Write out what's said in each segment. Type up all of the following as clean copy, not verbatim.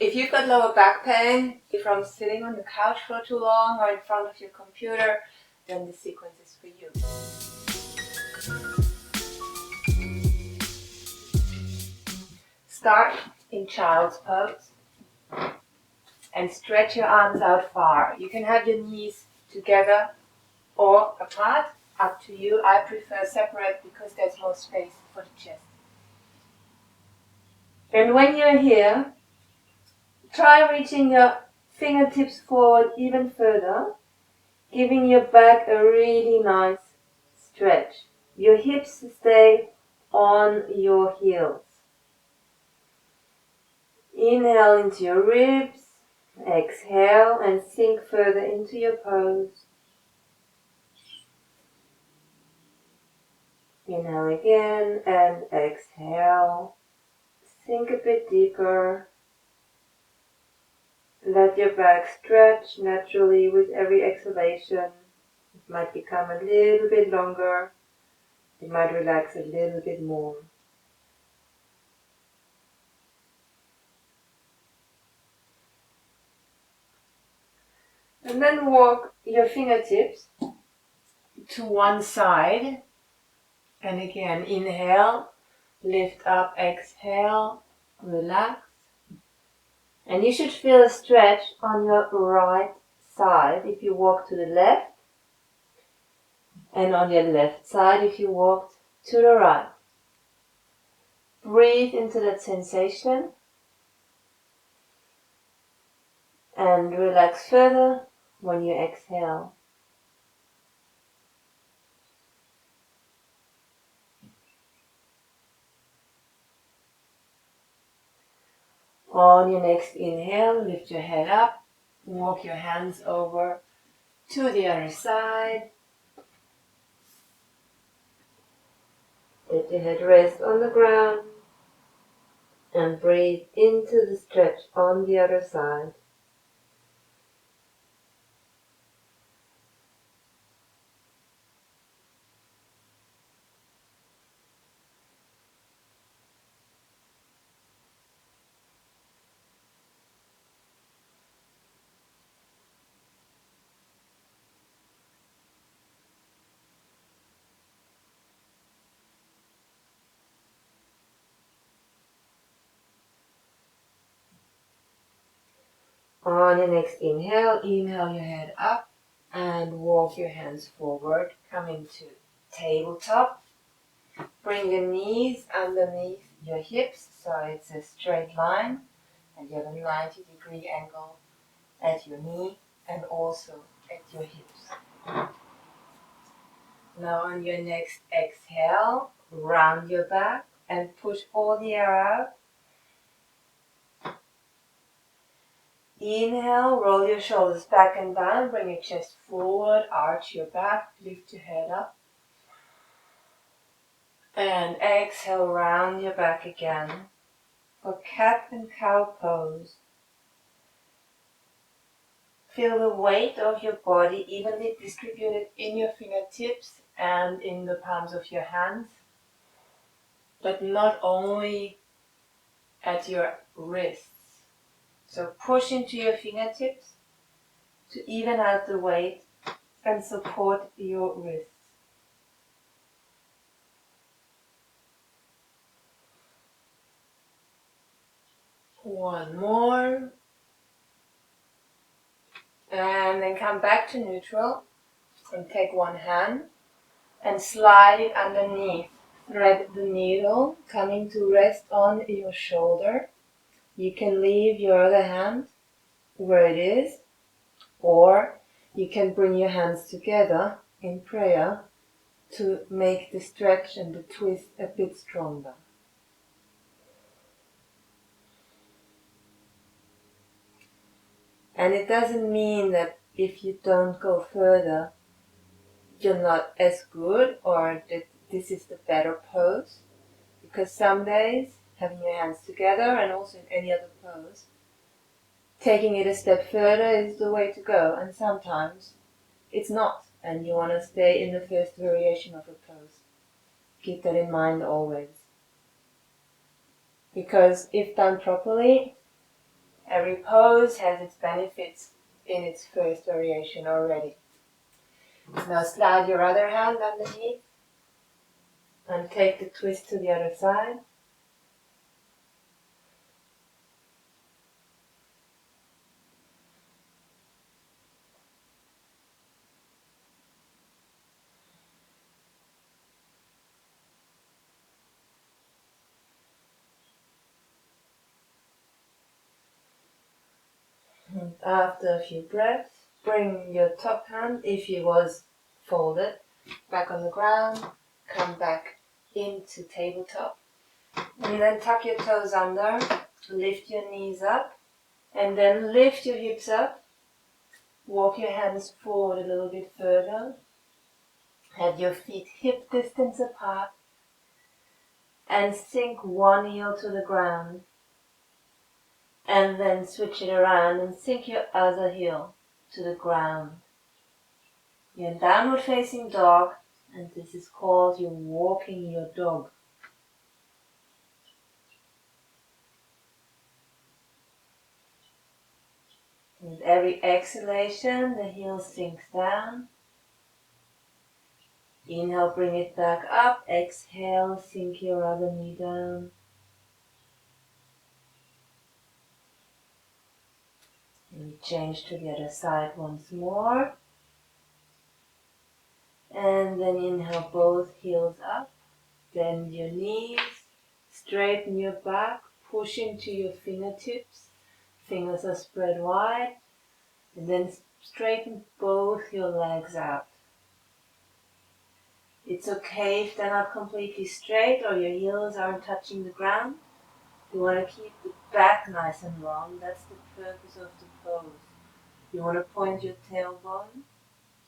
If you've got lower back pain from sitting on the couch for too long or in front of your computer, then this sequence is for you. Start in child's pose and stretch your arms out far. You can have your knees together or apart, up to you. I prefer separate because there's more space for the chest. And when you're here, try reaching your fingertips forward even further, giving your back a really nice stretch. Your hips stay on your heels. Inhale into your ribs, exhale and sink further into your pose. Inhale again and exhale. Sink a bit deeper. Let your back stretch naturally with every exhalation. It might become a little bit longer. You might relax a little bit more. And then walk your fingertips to one side. And again, inhale, lift up, exhale, relax. And you should feel a stretch on your right side if you walk to the left. And on your left side if you walked to the right. Breathe into that sensation. And relax further when you exhale. On your next inhale, lift your head up, walk your hands over to the other side. Let your head rest on the ground and breathe into the stretch on the other side. On your next inhale, inhale your head up and walk your hands forward, coming to tabletop. Bring your knees underneath your hips so it's a straight line and you have a 90-degree angle at your knee and also at your hips. Now on your next exhale, round your back and push all the air out. Inhale, roll your shoulders back and down, bring your chest forward, arch your back, lift your head up. And exhale, round your back again for cat and cow pose. Feel the weight of your body evenly distributed in your fingertips and in the palms of your hands, but not only at your wrists. So push into your fingertips to even out the weight and support your wrists. One more. And then come back to neutral and take one hand and slide it underneath. Thread the needle coming to rest on your shoulder. You can leave your other hand where it is, or you can bring your hands together in prayer to make the stretch and the twist a bit stronger. And it doesn't mean that if you don't go further, you're not as good or that this is the better pose. Because some days, having your hands together and also in any other pose, taking it a step further is the way to go. And sometimes it's not. And you want to stay in the first variation of a pose. Keep that in mind always. Because if done properly, Every pose has its benefits in its first variation already. Now slide your other hand underneath and take the twist to the other side. And after a few breaths, bring your top hand, if it was folded, back on the ground, come back into tabletop. And then tuck your toes under, lift your knees up, and then lift your hips up. Walk your hands forward a little bit further. Have your feet hip distance apart. And sink one heel to the ground. And then switch it around and sink your other heel to the ground. You're in downward facing dog, and this is called you're walking your dog. With every exhalation, the heel sinks down. Inhale, bring it back up. Exhale, sink your other knee down. And change to the other side once more. And then inhale, both heels up. Bend your knees. Straighten your back. Push into your fingertips. Fingers are spread wide. And then straighten both your legs out. It's okay if they're not completely straight or your heels aren't touching the ground. You want to keep the back nice and long. That's the purpose of the pose. You want to point your tailbone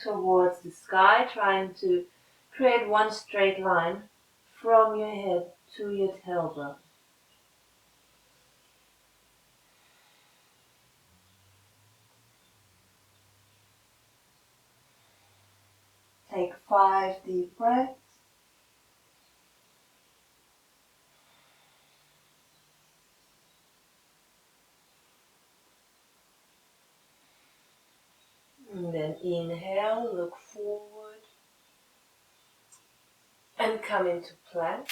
towards the sky, trying to create one straight line from your head to your tailbone. Take 5 deep breaths. And then inhale, look forward and come into plank.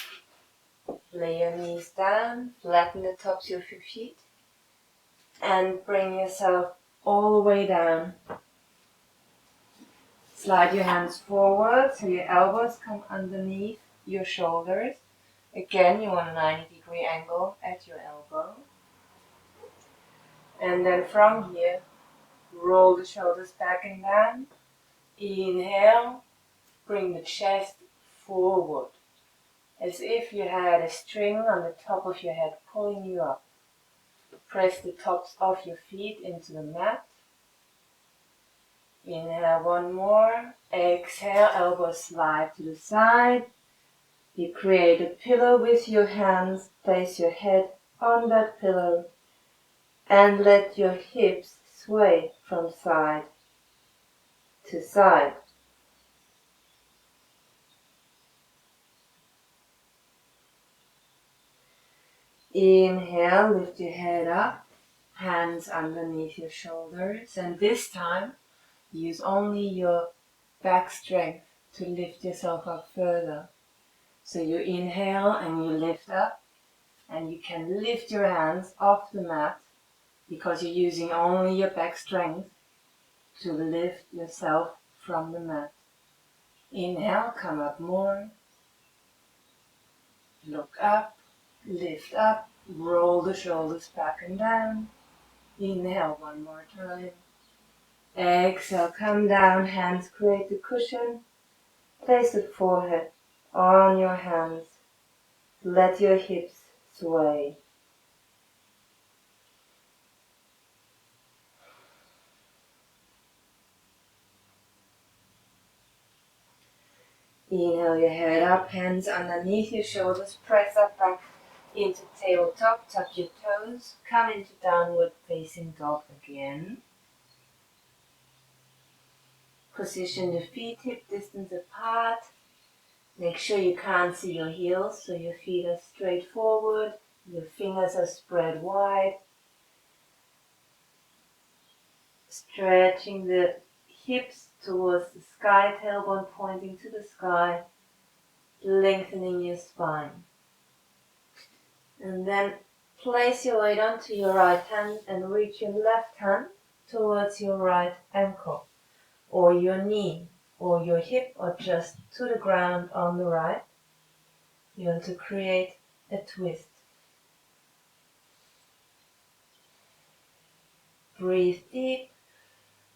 Lay your knees down, flatten the tops of your feet and bring yourself all the way down. Slide your hands forward so your elbows come underneath your shoulders. Again, you want a 90-degree angle at your elbow. And then from here, roll the shoulders back and down. Inhale, bring the chest forward, as if you had a string on the top of your head pulling you up. Press the tops of your feet into the mat. Inhale, one more. Exhale, elbows slide to the side. You create a pillow with your hands. Place your head on that pillow and let your hips sway from side to side. Inhale, lift your head up, hands underneath your shoulders, and this time use only your back strength to lift yourself up further. So you inhale and you lift up, and you can lift your hands off the mat because you're using only your back strength to lift yourself from the mat. Inhale, come up more. Look up, lift up, roll the shoulders back and down. Inhale one more time. Exhale, come down, hands create the cushion. Place the forehead on your hands. Let your hips sway. Inhale your head up, hands underneath your shoulders, press up back into tabletop, tuck your toes, come into downward facing dog again. Position the feet hip distance apart. Make sure you can't see your heels, so your feet are straight forward, your fingers are spread wide. Stretching the hips towards the sky, tailbone pointing to the sky, lengthening your spine. And then place your weight onto your right hand and reach your left hand towards your right ankle, or your knee, or your hip, or just to the ground on the right. You want to create a twist. Breathe deep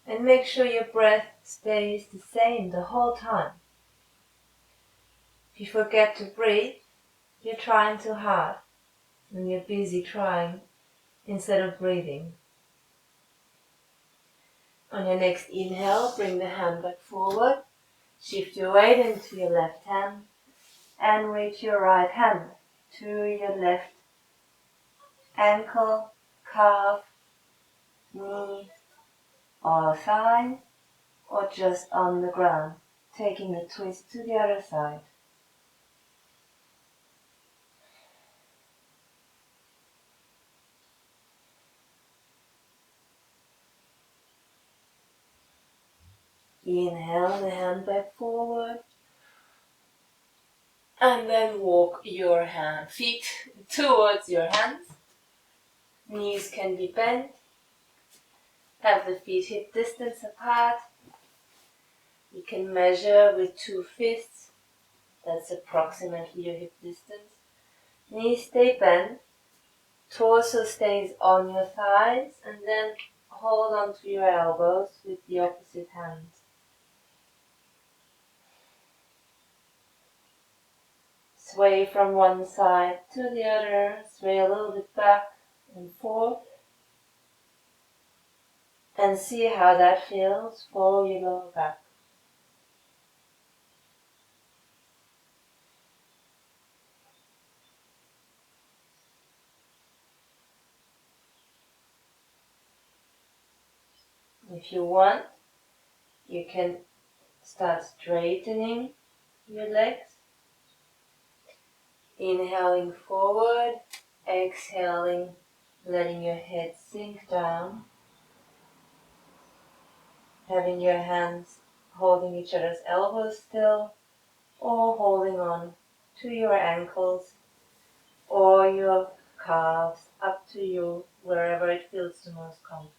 and make sure your breath stays the same the whole time. If you forget to breathe, you're trying too hard and you're busy trying instead of breathing. On your next inhale, bring the hand back forward. Shift your weight into your left hand and reach your right hand to your left ankle, calf, knee or thigh, or just on the ground, taking the twist to the other side. Inhale the hand back forward and then walk your feet towards your hands. Knees can be bent. Have the feet hip distance apart. You can measure with 2 fists. That's approximately your hip distance. Knees stay bent. Torso stays on your thighs, and then hold on to your elbows with the opposite hand. Sway from one side to the other, sway a little bit back and forth, and see how that feels for your lower back. If you want, you can start straightening your legs. Inhaling forward, exhaling, letting your head sink down. Having your hands holding each other's elbows still, or holding on to your ankles or your calves, up to you, wherever it feels the most comfortable.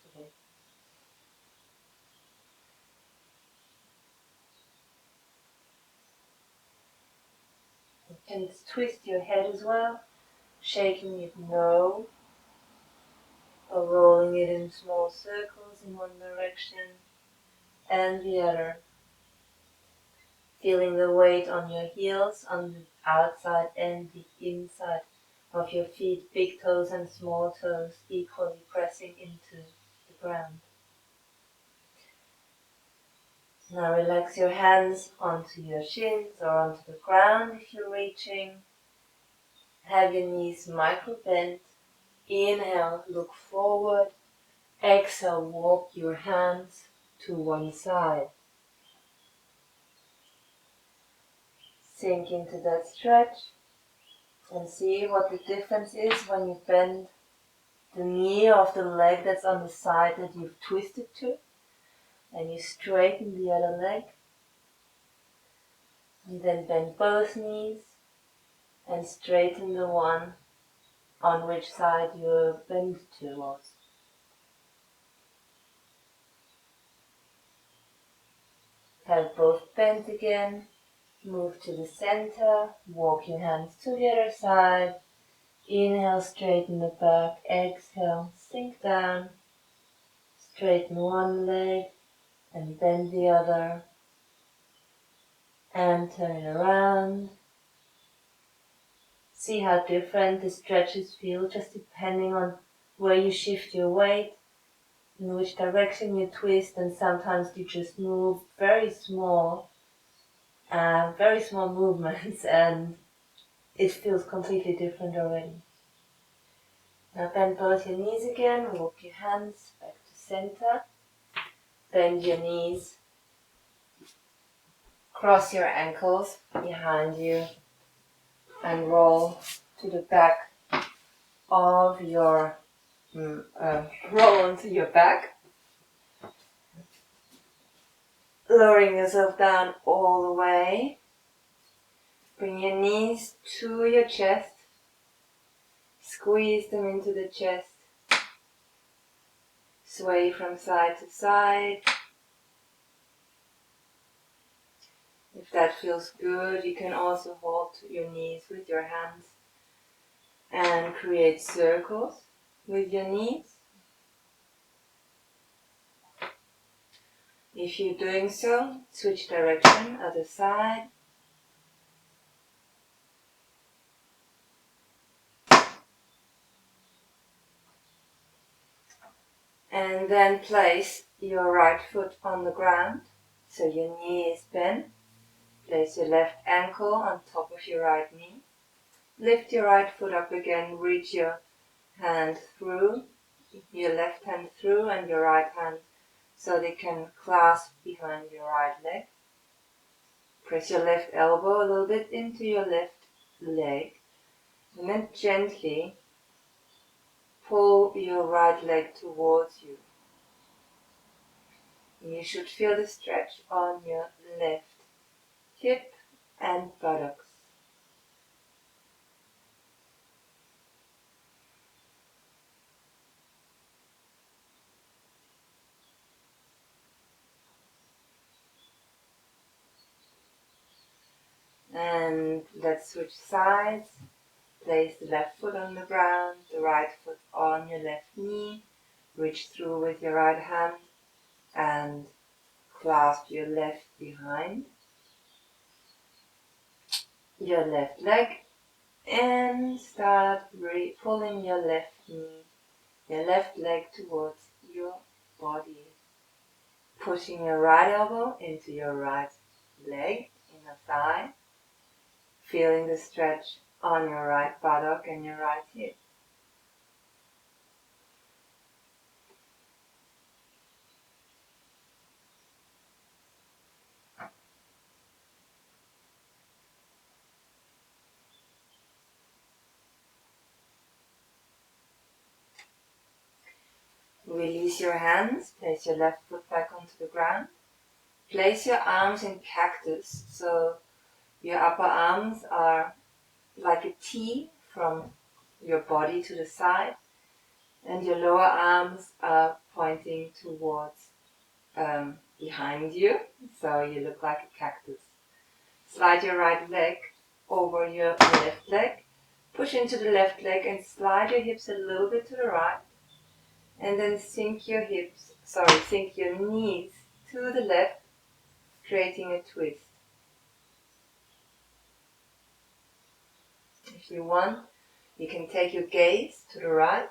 You can twist your head as well, shaking it no, or rolling it in small circles in one direction and the other. Feeling the weight on your heels, on the outside and the inside of your feet, big toes and small toes equally pressing into the ground. Now relax your hands onto your shins or onto the ground if you're reaching. Have your knees micro bent. Inhale, look forward. Exhale, walk your hands to one side. Sink into that stretch and see what the difference is when you bend the knee of the leg that's on the side that you've twisted to, and you straighten the other leg. And then bend both knees and straighten the one on which side you're bent towards. Have both bent again. Move to the center. Walk your hands to the other side. Inhale, straighten the back. Exhale, sink down. Straighten one leg and bend the other. And turn it around. See how different the stretches feel just depending on where you shift your weight, in which direction you twist, and sometimes you just move very small movements and it feels completely different already. Now bend both your knees again, walk your hands back to center, bend your knees, cross your ankles behind you and roll to the back of your, roll onto your back. lowering yourself down all the way. Bring your knees to your chest. Squeeze them into the chest. Sway from side to side. If that feels good, you can also hold your knees with your hands and create circles with your knees. If you're doing so, switch direction, other side. And then place your right foot on the ground, so your knee is bent. Place your left ankle on top of your right knee. Lift your right foot up again, reach your hand through, your left hand through and your right hand so they can clasp behind your right leg. Press your left elbow a little bit into your left leg and then gently pull your right leg towards you. You should feel the stretch on your left hip and buttocks. And let's switch sides. Place the left foot on the ground, the right foot on your left knee. Reach through with your right hand and clasp your left behind your left leg and start pulling your left knee, your left leg towards your body. Pushing your right elbow into your right leg, inner thigh. Feeling the stretch on your right buttock and your right hip. Release your hands, place your left foot back onto the ground. Place your arms in cactus, so your upper arms are like a T from your body to the side, and your lower arms are pointing towards behind you, so you look like a cactus. Slide your right leg over your left leg, push into the left leg and slide your hips a little bit to the right. And then sink your knees to the left, creating a twist. If you want, you can take your gaze to the right.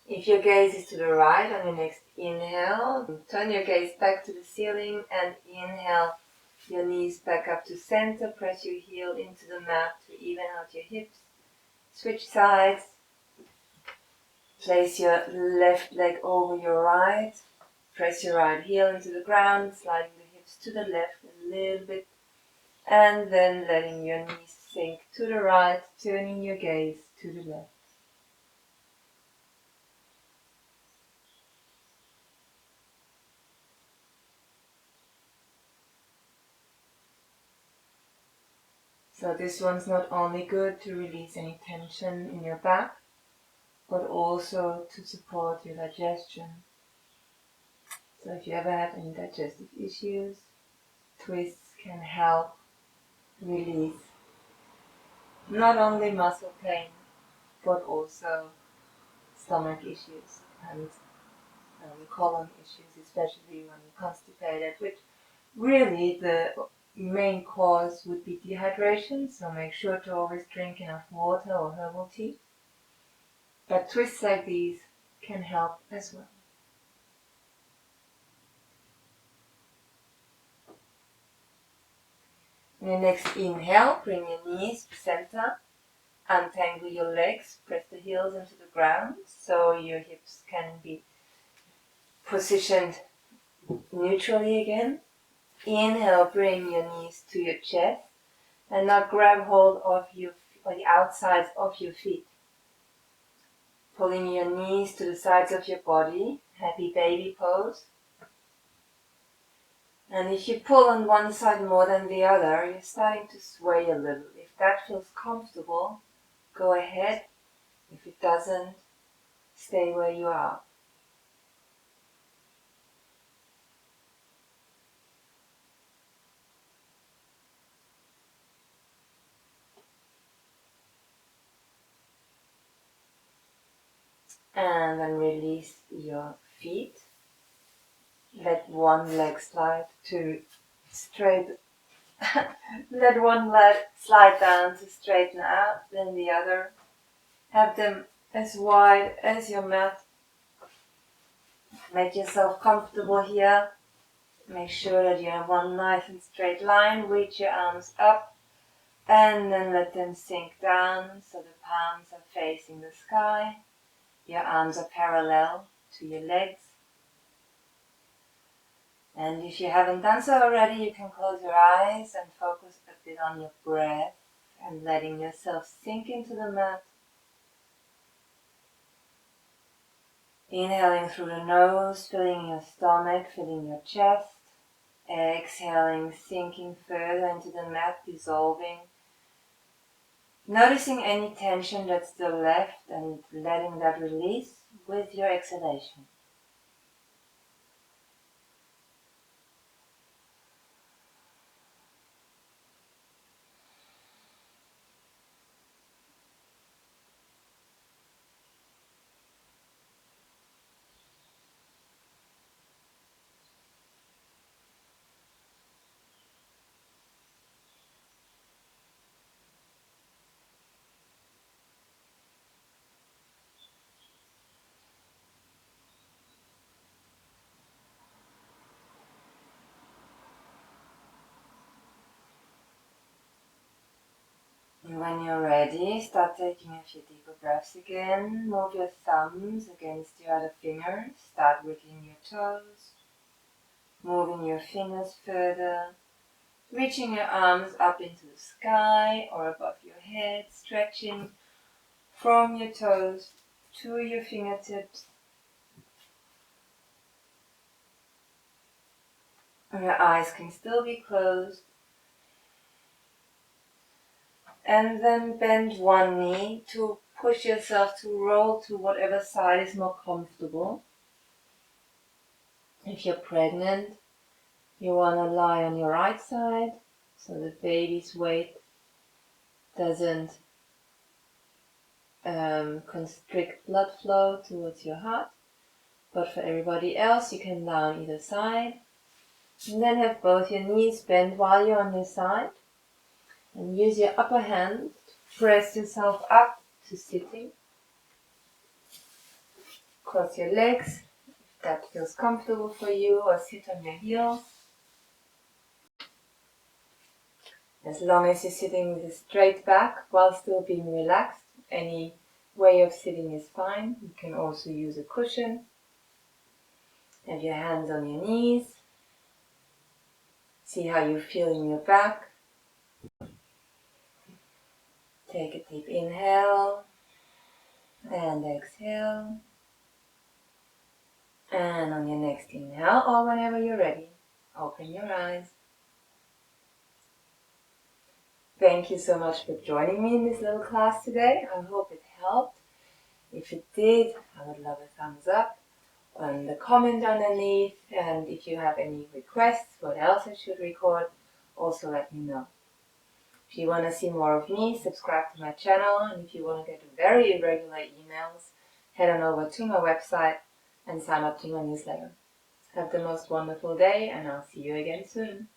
If your gaze is to the right on your next inhale, turn your gaze back to the ceiling and inhale your knees back up to center. Press your heel into the mat to even out your hips. Switch sides. Place your left leg over your right. Press your right heel into the ground, sliding the hips to the left a little bit. And then letting your knees sink to the right, turning your gaze to the left. So this one's not only good to release any tension in your back, but also to support your digestion. So if you ever have any digestive issues, twists can help release not only muscle pain, but also stomach issues and colon issues, especially when you're constipated, which really the main cause would be dehydration, so make sure to always drink enough water or herbal tea. But twists like these can help as well. On your next inhale, bring your knees to center. Untangle your legs, press the heels into the ground so your hips can be positioned neutrally again. Inhale, bring your knees to your chest and now grab hold of the outsides of your feet. Pulling your knees to the sides of your body, happy baby pose. And if you pull on one side more than the other, you're starting to sway a little. If that feels comfortable, go ahead. If it doesn't, stay where you are. And then release your feet. Let one leg slide to straight. Let one leg slide down to straighten out, then the other. Have them as wide as your mat. Make yourself comfortable here. Make sure that you have one nice and straight line. Reach your arms up and then let them sink down so the palms are facing the sky. Your arms are parallel to your legs. And if you haven't done so already, you can close your eyes and focus a bit on your breath and letting yourself sink into the mat. Inhaling through the nose, filling your stomach, filling your chest. Exhaling, sinking further into the mat, dissolving. Noticing any tension that's still left and letting that release with your exhalation. And when you're ready, start taking a few deeper breaths again. Move your thumbs against your other fingers. Start wiggling your toes. Moving your fingers further. Reaching your arms up into the sky or above your head. Stretching from your toes to your fingertips. And your eyes can still be closed. And then bend one knee to push yourself to roll to whatever side is more comfortable. If you're pregnant, you want to lie on your right side so the baby's weight doesn't constrict blood flow towards your heart. But for everybody else, you can lie on either side. And then have both your knees bent while you're on your side. And use your upper hand to press yourself up to sitting. Cross your legs if that feels comfortable for you, or sit on your heels. As long as you're sitting with a straight back while still being relaxed, any way of sitting is fine. You can also use a cushion. Have your hands on your knees. See how you feel in your back. Take a deep inhale and exhale. And on your next inhale, or whenever you're ready, open your eyes. Thank you so much for joining me in this little class today. I hope it helped. If it did, I would love a thumbs up and a comment underneath. And if you have any requests, what else I should record, also let me know. If you want to see more of me, subscribe to my channel. And if you want to get very irregular emails, head on over to my website and sign up to my newsletter. Have the most wonderful day, and I'll see you again soon.